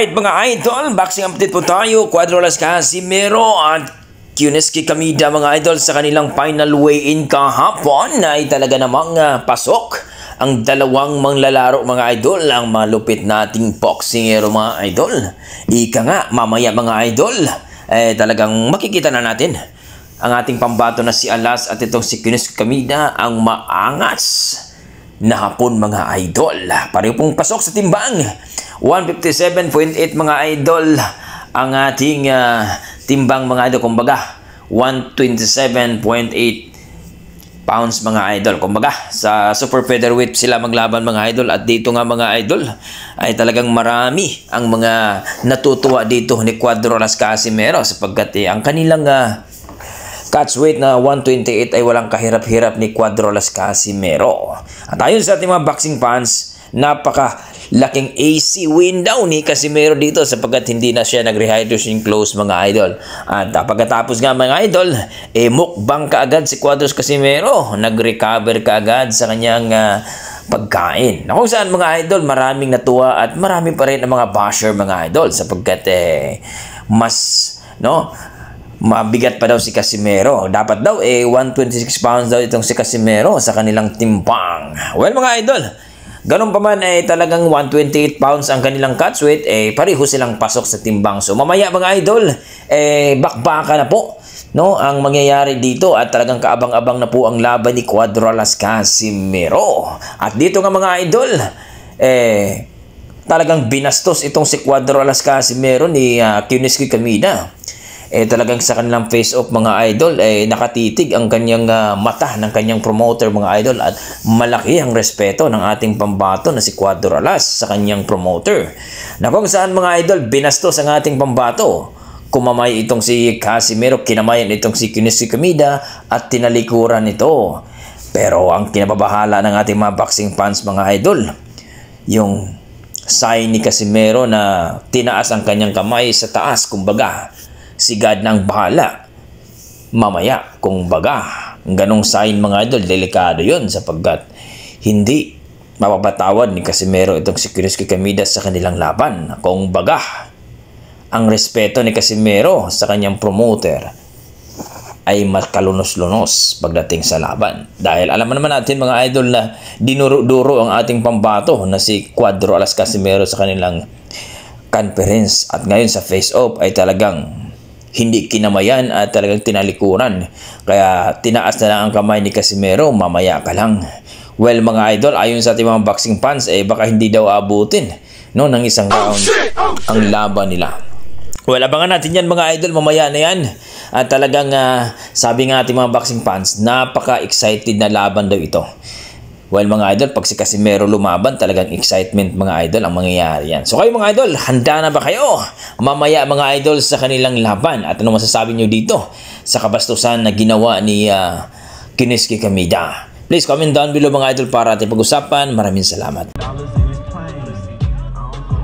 Alright mga idol, boxing update po tayo. Cuadro Las Casimero at Kuniski Kamida mga idol sa kanilang final weigh-in kahapon ay talaga namang pasok ang dalawang manglalaro mga idol, ang malupit nating boxingero mga idol. Ika nga, mamaya mga idol, talagang makikita na natin ang ating pambato na si Alas at itong si Kuniski Kamida, ang maangas na hapon mga idol. Pareho pong pasok sa timbang. 157.8 mga idol ang ating timbang mga idol. Kumbaga 127.8 pounds mga idol. Kumbaga sa super featherweight sila maglaban mga idol. At dito nga mga idol ay talagang marami ang mga natutuwa dito ni Cuadro Las Casimero sapagkat ang kanilang catch weight na 128 ay walang kahirap-hirap ni Cuadro Las Casimero. At ayon sa ating mga boxing fans, napaka-laking AC win daw ni Casimero dito sapagkat hindi na siya nag-rehydration close mga idol. At pagkatapos nga mga idol, mukbang kaagad si Cuadro Casimero. Nag-recover kaagad sa kanyang pagkain. Na kung saan mga idol, maraming natuwa at marami pa rin ang mga basher mga idol sapagkat mas mabigat pa daw si Casimero. Dapat daw 126 pounds daw itong si Casimero sa kanilang timbang. Well mga idol, ganun pa man talagang 128 pounds ang kanilang catch weight, pareho silang pasok sa timbang. So mamaya mga idol, bakbaka na po ang mangyayari dito at talagang kaabang-abang na po ang laban ni Cuadro Las Casimero. At dito nga mga idol, talagang binastos itong si Cuadro Las Casimero ni Kuniski Kamida. Talagang sa kanilang face-off mga idol, nakatitig ang kanyang mata ng kanyang promoter mga idol at malaki ang respeto ng ating pambato na si Cuadro Las sa kanyang promoter. Na kung saan mga idol, binastos ang ating pambato. Kumamay itong si Casimero, kinamayan itong si Kuniski Kamida at tinalikuran ito. Pero ang kinababahala ng ating mga boxing fans mga idol, yung sign ni Casimero na tinaas ang kanyang kamay sa taas, kumbaga si God nang bahala mamaya, kung baga ganong sign mga idol, delikado yun sapagkat hindi mapapatawad ni Casimero itong si Kuniski Kamida sa kanilang laban. Kung baga ang respeto ni Casimero sa kanyang promoter ay makalunos-lunos pagdating sa laban, dahil alam naman natin mga idol na dinuro-duro ang ating pambato na si Cuadro Las Casimero sa kanilang conference. At ngayon sa face-off ay talagang hindi kinamayan at talagang tinalikuran. Kaya tinaas na lang ang kamay ni Casimero, mamaya ka lang. Well mga idol, ayon sa ating mga boxing fans, baka hindi daw abutin ng isang round ang laban nila. Well, abangan natin yan mga idol, mamaya na yan. At talagang sabi nga ating mga boxing fans, napaka-excited na laban daw ito. Well mga idol, pag si Casimero lumaban, talagang excitement mga idol ang mangyayari yan. So kayo mga idol, handa na ba kayo mamaya mga idol sa kanilang laban? At ano masasabi nyo dito sa kabastusan na ginawa ni Kuniski Kamida? Please comment down below mga idol para ating pag-usapan. Maraming salamat.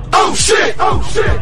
Oh shit! Oh shit!